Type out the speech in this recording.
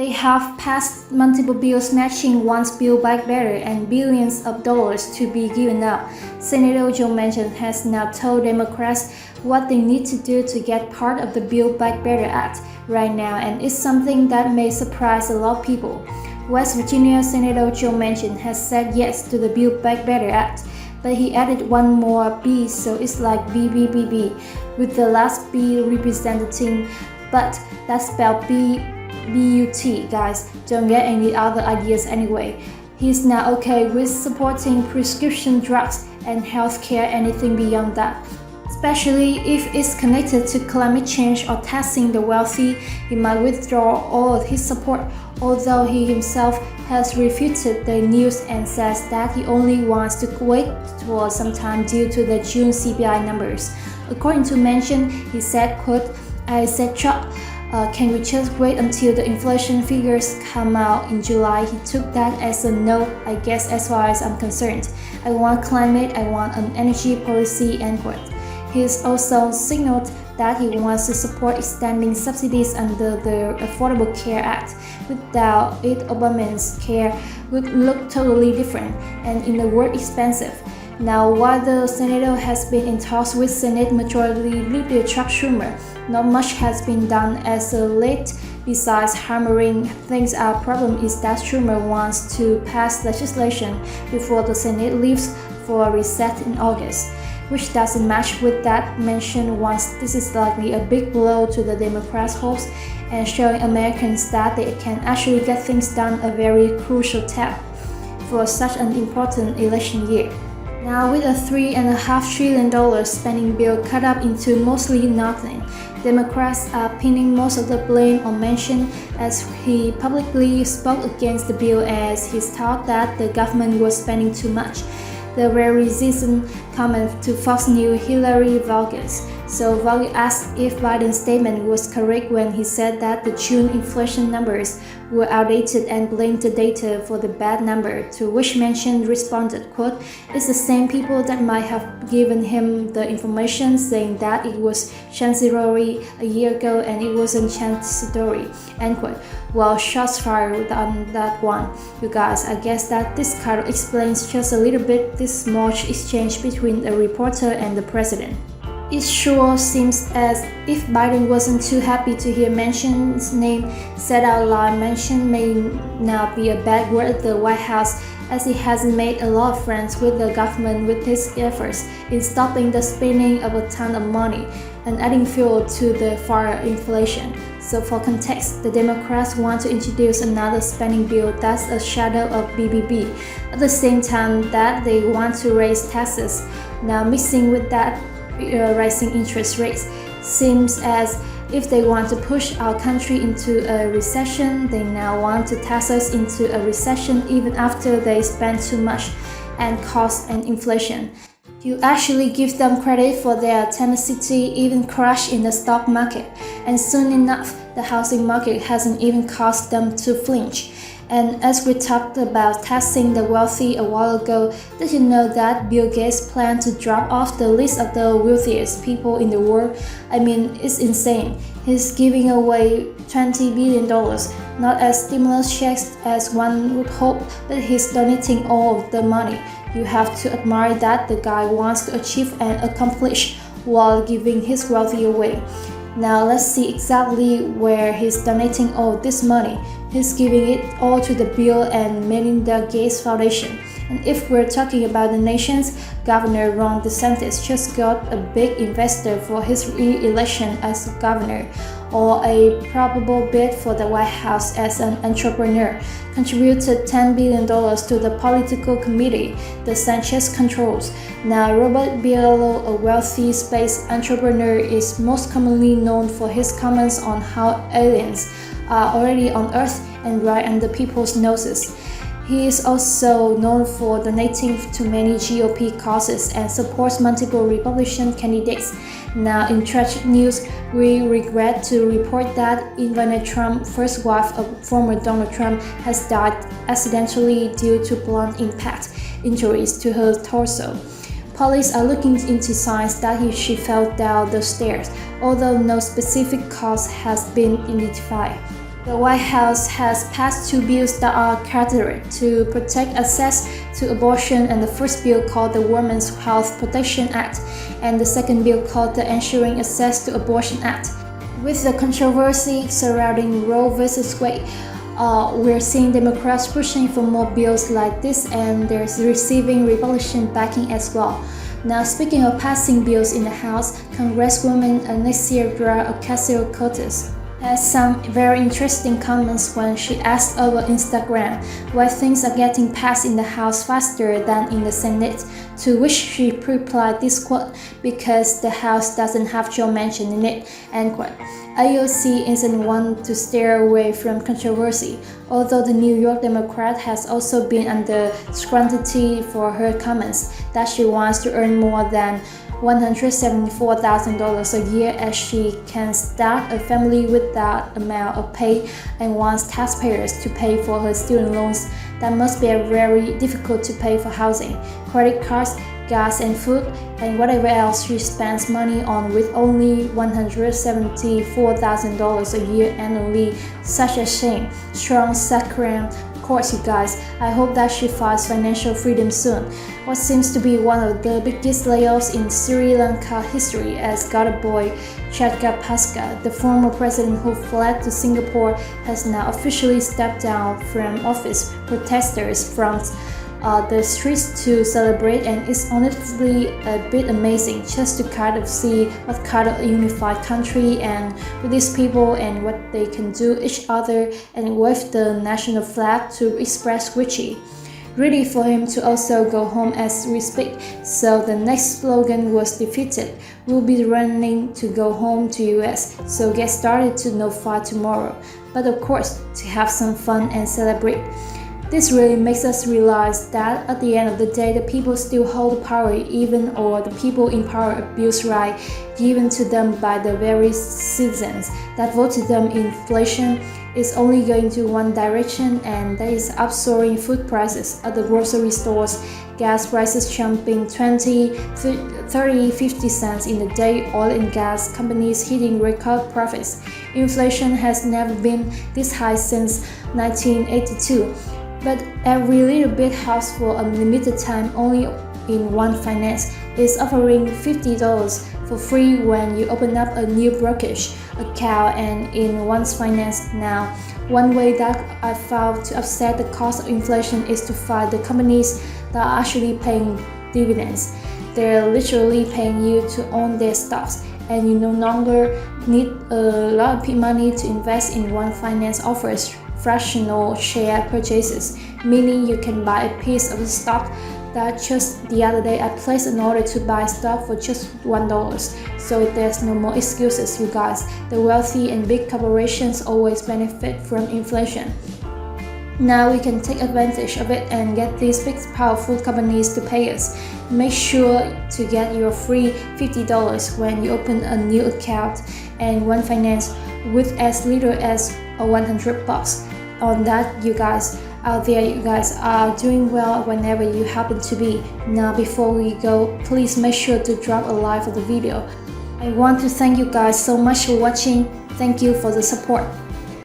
They have passed multiple bills matching one's Build Back Better and billions of dollars to be given out. Senator Joe Manchin has now told Democrats what they need to do to get part of the Build Back Better Act right now, and it's something that may surprise a lot of people. West Virginia Senator Joe Manchin has said yes to the Build Back Better Act, but he added one more B, so it's like BBBB, with the last B representing, but that's spelled BUT, guys. Don't get any other ideas anyway. He's now okay with supporting prescription drugs and healthcare, anything beyond that. Especially if it's connected to climate change or taxing the wealthy, he might withdraw all of his support, although he himself has refuted the news and says that he only wants to wait for some time due to the June CPI numbers. According to Manchin, he said, quote, "I said, Chuck, can we just wait until the inflation figures come out in July?" He took that as a no, I guess, as far as I'm concerned. I want climate, I want an energy policy, end quote. He's also signaled that he wants to support extending subsidies under the Affordable Care Act. Without it, Obama's care would look totally different and, in a word, expensive. Now, while the senator has been in talks with Senate Majority Leader Chuck Schumer, not much has been done as of late. Besides hammering things out, problem is that Schumer wants to pass legislation before the Senate leaves for a reset in August, which doesn't match with that Manchin wants. This is likely a big blow to the Democrats' hopes and showing Americans that they can actually get things done, a very crucial step for such an important election year. Now, with a $3.5 trillion spending bill cut up into mostly nothing, Democrats are pinning most of the blame on Manchin, as he publicly spoke against the bill as he thought that the government was spending too much. The very recent comment to Fox News Hillary Vargas. So Vargas asked if Biden's statement was correct when he said that the June inflation numbers were outdated and blamed the data for the bad number, to which Manchin responded, quote, "It's the same people that might have given him the information saying that it was transitory a year ago and it wasn't transitory," end quote. Well, shots fired on that one. You guys, I guess that this kind of explains just a little bit this small exchange between a reporter and the president. It sure seems as if Biden wasn't too happy to hear Manchin's name said out loud. Manchin may now be a bad word at the White House, as he hasn't made a lot of friends with the government with his efforts in stopping the spending of a ton of money and adding fuel to the fire inflation. So for context, the Democrats want to introduce another spending bill that's a shadow of BBB, at the same time that they want to raise taxes. Now, mixing with that rising interest rates, seems as if they want to push our country into a recession, they now want to tax us into a recession even after they spend too much and cost and inflation. You actually give them credit for their tenacity, even crash in the stock market, and soon enough, the housing market hasn't even caused them to flinch. And as we talked about taxing the wealthy a while ago, did you know that Bill Gates planned to drop off the list of the wealthiest people in the world? I mean, it's insane. He's giving away $20 billion, not as stimulus checks as one would hope, but he's donating all of the money. You have to admire that the guy wants to achieve and accomplish while giving his wealth away. Now let's see exactly where he's donating all this money. He's giving it all to the Bill and Melinda Gates Foundation. And if we're talking about the nations, Governor Ron DeSantis just got a big investor for his re-election as governor, or a probable bid for the White House as an entrepreneur, contributed $10 billion to the political committee the Sanchez controls. Now, Robert Bigelow, a wealthy space entrepreneur, is most commonly known for his comments on how aliens are already on Earth and right under people's noses. He is also known for donating to many GOP causes and supports multiple Republican candidates. Now, in tragic news, we regret to report that Ivana Trump, first wife of former Donald Trump, has died accidentally due to blunt impact injuries to her torso. Police are looking into signs that she fell down the stairs, although no specific cause has been identified. The White House has passed two bills that are catered to protect access to abortion, and the first bill called the Women's Health Protection Act, and the second bill called the Ensuring Access to Abortion Act. With the controversy surrounding Roe v. Wade, we're seeing Democrats pushing for more bills like this, and they're receiving Republican backing as well. Now, speaking of passing bills in the House, Congresswoman Anastasia Ocasio-Cortez has some very interesting comments when she asked over Instagram why things are getting passed in the House faster than in the Senate, to which she replied this quote, "Because the House doesn't have Joe Manchin in it," end quote. AOC isn't one to steer away from controversy, although the New York Democrat has also been under scrutiny for her comments that she wants to earn more than $174,000 a year as she can start a family with that amount of pay, and wants taxpayers to pay for her student loans that must be very difficult to pay for housing, credit cards, gas and food, and whatever else she spends money on with only $174,000 a year annually. Such a shame. Strong sacrum. Of course, you guys, I hope that she finds financial freedom soon. What seems to be one of the biggest layoffs in Sri Lanka history has got a boy. Pasca, the former president who fled to Singapore, has now officially stepped down from office. Protesters from the streets to celebrate, and it's honestly a bit amazing just to kind of see what kind of unified country and with these people and what they can do each other and wave the national flag to express witchy. Ready for him to also go home as we speak. So the next slogan was defeated. We'll be running to go home to US. So get started to no fight tomorrow. But of course, to have some fun and celebrate. This really makes us realize that at the end of the day, the people still hold the power, even or the people in power abuse rights given to them by the very citizens that voted them. Inflation is only going to one direction, and that is up soaring food prices at the grocery stores, gas prices jumping 20, 30, 50 cents in a day, oil and gas companies hitting record profits. Inflation has never been this high since 1982. But every little bit house for a limited time only in One Finance is offering $50 for free when you open up a new brokerage account, and in One Finance now. One way that I found to offset the cost of inflation is to find the companies that are actually paying dividends. They're literally paying you to own their stocks, and you no longer need a lot of money to invest in One Finance offers fractional share purchases, meaning you can buy a piece of the stock that just the other day I placed an order to buy stock for just $1. So there's no more excuses, you guys. The wealthy and big corporations always benefit from inflation. Now we can take advantage of it and get these big powerful companies to pay us. Make sure to get your free $50 when you open a new account and One Finance with as little as $100. On that, you guys out there, you guys are doing well whenever you happen to be. Now before we go, please make sure to drop a like for the video. I want to thank you guys so much for watching. Thank you for the support.